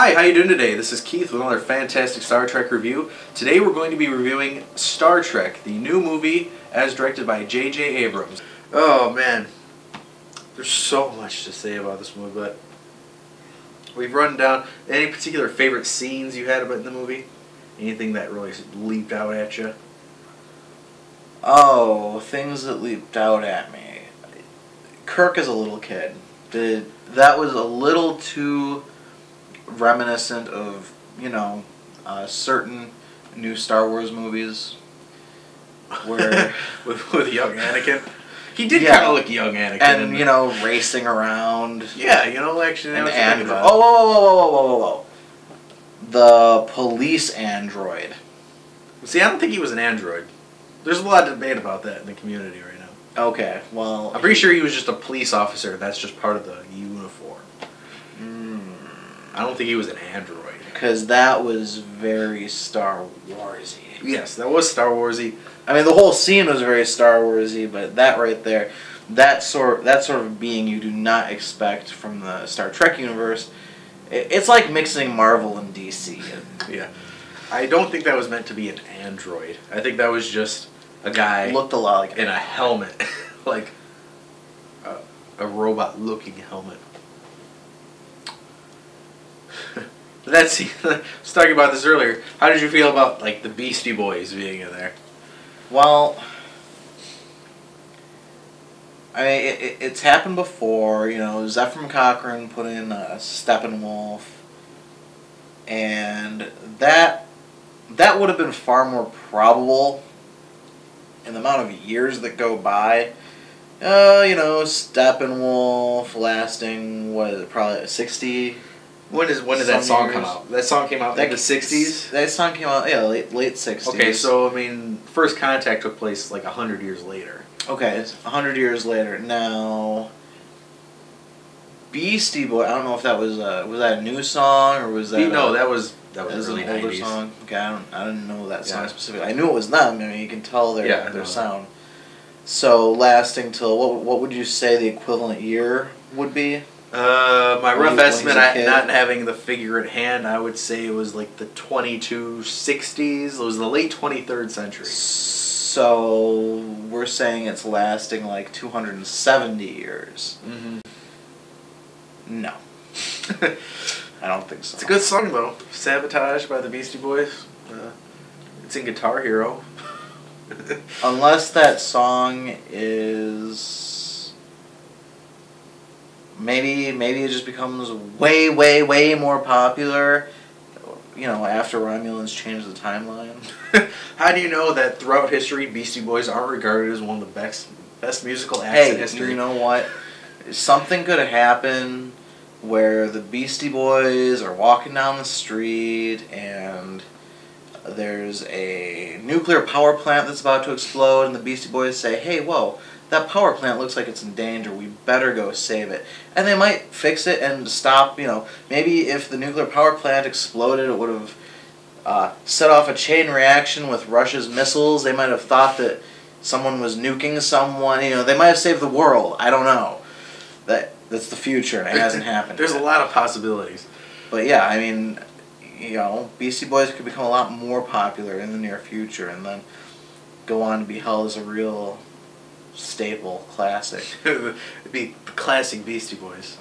Hi, how you doing today? This is Keith with another fantastic Star Trek review. Today we're going to be reviewing Star Trek, the new movie as directed by J.J. Abrams. Oh man, there's so much to say about this movie, but we've run down any particular favorite scenes you had about the movie? Anything that really leaped out at you? Oh, things that leaped out at me. Kirk as a little kid. That was a little too reminiscent of, certain new Star Wars movies where with young Anakin. He did kind of look young Anakin. And, racing around. Yeah, actually, And about. whoa. The police android. See, I don't think he was an android. There's a lot of debate about that in the community right now. Okay, well... I'm pretty sure he was just a police officer. That's just part of the uniform. I don't think he was an android. Because that was very Star Warsy. Yes, that was Star Warsy. I mean, the whole scene was very Star Warsy, but that right there, that sort of being you do not expect from the Star Trek universe. It's like mixing Marvel and DC. Yeah. I don't think that was meant to be an android. I think that was just a guy looked a lot like in a helmet, like a robot-looking helmet. Let's was talking about this earlier. How did you feel about the Beastie Boys being in there? Well, I mean, it's happened before. Zephyr Cochrane put in Steppenwolf, and that would have been far more probable in the amount of years that go by. Steppenwolf lasting, what is it, probably 60. When did that song come out? That song came out in the 60s? That song came out, late 60s. Okay, so, First Contact took place 100 years later. Okay, it's 100 years later. Now, Beastie Boy, I don't know if that was that a new song, or was that... No, that was early an older 90s. song. Okay, I didn't know that song specifically. I knew it was them. I mean, you can tell their sound. So, lasting till, what would you say the equivalent year would be? My rough estimate, not having the figure at hand, I would say it was the 2260s. It was the late 23rd century. So we're saying it's lasting 270 years. Mm-hmm. No. I don't think so. It's a good song though. Sabotage by the Beastie Boys. It's in Guitar Hero. Unless that song is... Maybe it just becomes way more popular, after Romulans change the timeline. How do you know that throughout history, Beastie Boys aren't regarded as one of the best musical acts in history? You know what? Something could happen where the Beastie Boys are walking down the street and there's a nuclear power plant that's about to explode, and the Beastie Boys say, "Hey, whoa, that power plant looks like it's in danger. We better go save it." And they might fix it and stop, maybe if the nuclear power plant exploded, it would have set off a chain reaction with Russia's missiles. They might have thought that someone was nuking someone. They might have saved the world. I don't know. That's the future, and it hasn't happened There's yet. a lot of possibilities. But yeah, Beastie Boys could become a lot more popular in the near future and then go on to be held as a real... staple, classic. It'd be the classic Beastie Boys.